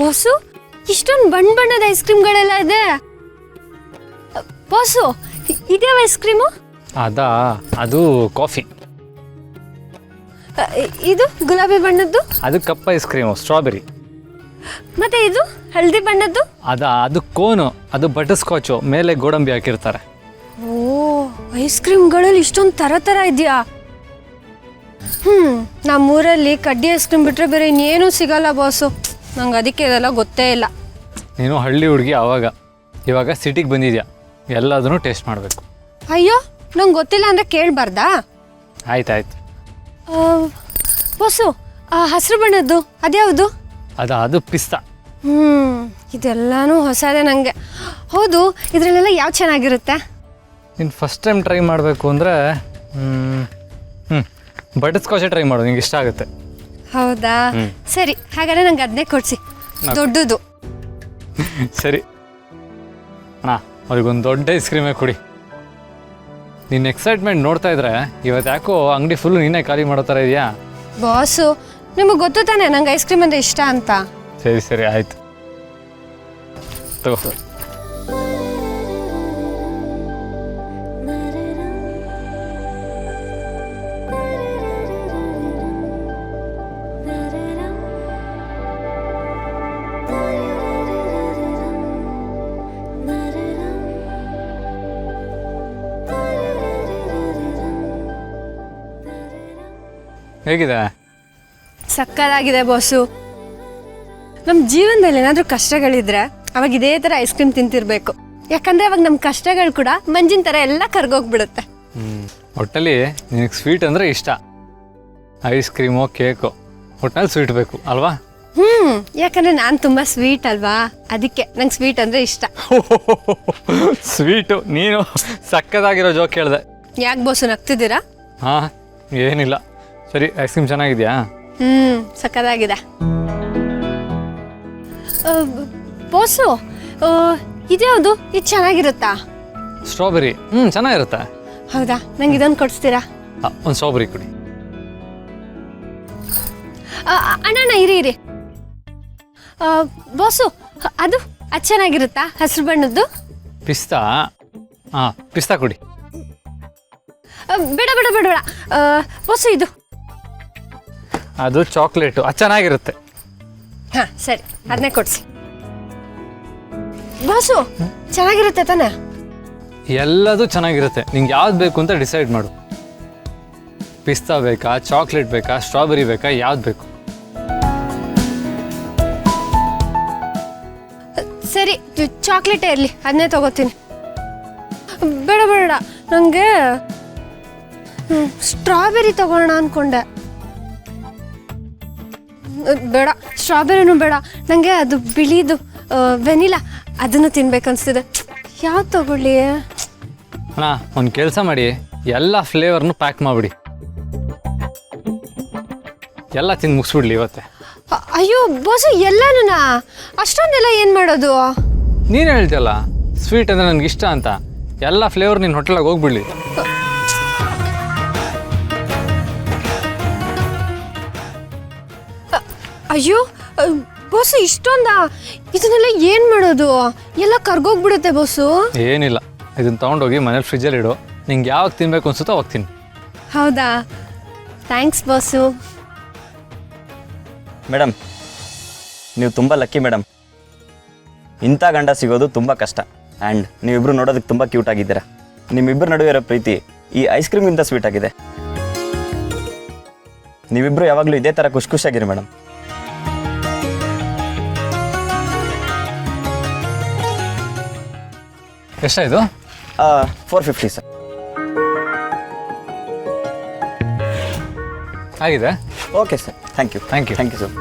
Boss ಇಷ್ಟೊಂದು ಬಣ್ಣದ ice ಕ್ರೀಮ್ಗಳೆಲ್ಲ ಇದೆ. ಬಾಸು ಇದ್ಯಾವ ಐಸ್ ಕ್ರೀಮು? ಅದು ಕಾಫಿ. ಇದು ಗುಲಾಬಿ ಬಣ್ಣದ್ದು? ಅದು ಕಪ್ ಐಸ್ ಕ್ರೀಮು, ಸ್ಟ್ರಾಬೆರಿ. ಮತ್ತೆ ಇದು ಹಳದಿ ಬಣ್ಣದ್ದು? ಅದು ಕೋನು, ಅದು ಬಟರ್ ಸ್ಕಾಚು, ಮೇಲೆ ಗೋಡಂಬಿ ಹಾಕಿರ್ತಾರೆ. ಓ, ಐಸ್ ಕ್ರೀಮ್ಗಳಲ್ಲಿ ಇಷ್ಟೊಂದು ಥರ ಇದೆಯಾ? ನಮ್ಮೂರಲ್ಲಿ ಕಡ್ಡಿ ಐಸ್ ಕ್ರೀಮ್ ಬಿಟ್ಟರೆ ಬೇರೆ ಇನ್ನೇನೂ ಸಿಗಲ್ಲ ಬಾಸು. ನಂಗೆ ಅದಕ್ಕೆ ಇದೆಲ್ಲ ಗೊತ್ತೇ ಇಲ್ಲ. ನೀನು ಹಳ್ಳಿ ಹುಡುಗಿ ಇವಾಗ ಸಿಟಿಗೆ ಬಂದಿದ್ಯಾ, ಎಲ್ಲದನ್ನು ಟೇಸ್ಟ್ ಮಾಡಬೇಕು. ಅಯ್ಯೋ, ನಂಗೆ ಗೊತ್ತಿಲ್ಲ ಅಂದರೆ ಕೇಳಬಾರ್ದಾ? ಆಯ್ತಾಯ್ತು. ಬಾಸು ಹಸಿರು ಬಣ್ಣದ್ದು ಅದ್ಯಾವುದು? ಅದು ಪಿಸ್ತಾ. ಇದೆಲ್ಲನೂ ಹೊಸದೇ ನನಗೆ. ಹೌದು, ಇದರಲ್ಲೆಲ್ಲ ಯಾವ ಚೆನ್ನಾಗಿರುತ್ತೆ? ನೀನು ಫಸ್ಟ್ ಟೈಮ್ ಟ್ರೈ ಮಾಡಬೇಕು ಅಂದರೆ ಬಟರ್ ಸ್ಕಾಚೇ ಟ್ರೈ ಮಾಡು, ನಿಂಗೆ ಇಷ್ಟ ಆಗುತ್ತೆ. ಹೌದಾ? ಸರಿ, ಹಾಗಾದ್ರೆ ನಂಗೆ ಅದನ್ನೇ ಕೊಡಿಸಿ, ದೊಡ್ಡದು. ಸರಿ ಅಣ್ಣ, ಅವ್ರಿಗೊಂದು ದೊಡ್ಡ ಐಸ್ ಕ್ರೀಮೇ ಕೊಡಿ. ನಿನ್ನ ಎಕ್ಸೈಟ್ಮೆಂಟ್ ನೋಡ್ತಾ ಇದ್ರೆ ಇವತ್ತು ಯಾಕೋ ಅಂಗಡಿ ಫುಲ್ಲು ನೀನೇ ಖಾಲಿ ಮಾಡೋ ಥರ ಇದೆಯಾ? ಬಾಸು, ನಿಮಗೆ ಗೊತ್ತು ತಾನೆ ನಂಗೆ ಐಸ್ ಕ್ರೀಮ್ ಅಂದರೆ ಇಷ್ಟ ಅಂತ. ಸರಿ ಆಯಿತು, ತಗೋ. ಹೇಗಿದೆ? ಸಕ್ಕತ್ತಾಗಿದೆ ಬಾಸು. ನಮ್ಮ ಜೀವನದಲ್ಲಿ ಏನಾದರೂ ಕಷ್ಟಗಳಿದ್ರೆ ಅವಾಗ ಇದೇ ಥರ ಐಸ್ ಕ್ರೀಮ್ ತಿಂತಿರ್ಬೇಕು. ಯಾಕಂದರೆ ಅವಾಗ ನಮ್ಮ ಕಷ್ಟಗಳು ಕೂಡ ಮಂಜಿನ ಥರ ಎಲ್ಲ ಕರ್ಗೋಗ್ಬಿಡುತ್ತೆ. ಒಟ್ಟಲ್ಲಿ ನಿನಗೆ ಸ್ವೀಟ್ ಅಂದರೆ ಇಷ್ಟ. ಐಸ್ ಕ್ರೀಮು, ಕೇಕು, ಒಟ್ಟಿನಲ್ಲಿ ಸ್ವೀಟ್ ಬೇಕು ಅಲ್ವಾ? ಯಾಕಂದರೆ ನಾನು ತುಂಬ ಸ್ವೀಟ್ ಅಲ್ವಾ, ಅದಕ್ಕೆ ನಂಗೆ ಸ್ವೀಟ್ ಅಂದರೆ ಇಷ್ಟ. ಸ್ವೀಟು? ನೀನು ಸಕ್ಕದಾಗಿರೋ ಜೋಕ್ ಹೇಳಿದೆ. ಯಾಕೆ ಬಾಸು ನಗ್ತಿದ್ದೀರಾ? ಹಾಂ, ಏನಿಲ್ಲ. ಸರಿ, ಐಸ್ ಕ್ರೀಮ್ ಚೆನ್ನಾಗಿದೆಯಾ? ಸಕ್ಕತ್ತಾಗಿದೆ. ಬಾಸು, ಇದ್ಯಾವುದು? ಇದು ಚೆನ್ನಾಗಿರುತ್ತಾ? ಸ್ಟ್ರಾಬೆರಿ. ಚೆನ್ನಾಗಿರುತ್ತೆ. ಹೌದಾ? ನಂಗೆ ಇದೊಂದು ಕೊಡಿಸ್ತೀರಾ? ಒಂದು ಸ್ಟ್ರಾಬೆರಿ ಕೊಡಿ. ಅಣ್ಣ ಇರಿ. ಬಾಸು, ಅದು ಚೆನ್ನಾಗಿರುತ್ತಾ ಹಸಿರು ಬಣ್ಣದ್ದು? ಪಿಸ್ತಾ? ಪಿಸ್ತಾ ಕೊಡಿ. ಬೇಡ ಬಾಸು, ಇದು ಅದು ಚಾಕ್ಲೇಟು, ಅದು ಚೆನ್ನಾಗಿರುತ್ತೆ. ಹಾಂ ಸರಿ, ಅದನ್ನೇ ಕೊಡಿಸಿ. ಬಾಸು, ಚೆನ್ನಾಗಿರುತ್ತೆ ತಾನೆ? ಎಲ್ಲದೂ ಚೆನ್ನಾಗಿರುತ್ತೆ. ನಿಂಗೆ ಯಾವ್ದು ಬೇಕು ಅಂತ ಡಿಸೈಡ್ ಮಾಡು. ಪಿಸ್ತಾ ಬೇಕಾ, ಚಾಕ್ಲೇಟ್ ಬೇಕಾ, ಸ್ಟ್ರಾಬೆರಿ ಬೇಕಾ, ಯಾವ್ದು ಬೇಕು? ಸರಿ, ಚಾಕ್ಲೇಟೇ ಇರಲಿ, ಅದನ್ನೇ ತಗೋತೀನಿ. ಬೇಡ ನನಗೆ ಸ್ಟ್ರಾಬೆರಿ ತಗೋಣ ಅಂದ್ಕೊಂಡೆ. ಬೇಡ, ಸ್ಟ್ರಾಬೆರಿನೂ ಬೇಡ. ನನಗೆ ಅದು ಬಿಳಿದು ವೆನಿಲಾ ಅದನ್ನು ತಿನ್ಬೇಕನ್ಸ್ತಿದೆ. ಯಾವ್ದು ತಗೊಳ್ಳಿ? ಅಣ್ಣ, ಒಂದು ಕೆಲಸ ಮಾಡಿ, ಎಲ್ಲ ಫ್ಲೇವರ್ನು ಪ್ಯಾಕ್ ಮಾಡಿಬಿಡಿ. ಎಲ್ಲ ತಿಂದು ಮುಗಿಸ್ಬಿಡ್ಲಿ ಇವತ್ತೆ. ಅಯ್ಯೋ ಬಾಸು, ಎಲ್ಲನೂ ಅಷ್ಟೊಂದೆಲ್ಲ ಏನು ಮಾಡೋದು? ನೀನು ಹೇಳ್ತಿಯಲ್ಲ ಸ್ವೀಟ್ ಅಂದರೆ ನನಗೆ ಇಷ್ಟ ಅಂತ, ಎಲ್ಲ ಫ್ಲೇವರ್ ನಿನ್ನ ಹೋಟೆಲಾಗ ಹೋಗ್ಬಿಡ್ಲಿ. ಅಯ್ಯೋ ಬಾಸು, ಇದನ್ನೆಲ್ಲ ಏನು ಮಾಡೋದು? ಎಲ್ಲ ಕರ್ಗೋಗ್ಬಿಡುತ್ತೆ ಬಾಸು. ಏನಿಲ್ಲ, ಇದನ್ನು ತೊಗೊಂಡೋಗಿ ಮನೇಲಿ ಫ್ರಿಜ್ಜಲ್ಲಿ ಇಡು. ನಿಂಗೆ ಯಾವಾಗ ತಿನ್ಬೇಕು ಅನ್ಸುತ್ತೋ ಅವಾಗ ತಿನ್ನು. ಹೌದಾ? Thanks boss. ಮೇಡಮ್, ನೀವು ತುಂಬ ಲಕ್ಕಿ ಮೇಡಮ್. ಇಂಥ ಗಂಡ ಸಿಗೋದು ತುಂಬ ಕಷ್ಟ. ಆ್ಯಂಡ್ ನೀವಿಬ್ಬರು ನೋಡೋದಕ್ಕೆ ತುಂಬ ಕ್ಯೂಟ್ ಆಗಿದ್ದೀರಾ. ನಿಮ್ಮಿಬ್ಬರ ನಡುವೆ ಇರೋ ಪ್ರೀತಿ ಈ ಐಸ್ ಕ್ರೀಮ್ಗಿಂತ ಸ್ವೀಟ್ ಆಗಿದೆ. ನೀವಿಬ್ಬರು ಯಾವಾಗಲೂ ಇದೇ ಥರ ಖುಷಿಯಾಗಿರಿ ಮೇಡಮ್. ಎಷ್ಟಾಯಿತು? 450 ಸರ್. ಆಗಿದೆ. Okay sir, thank you sir.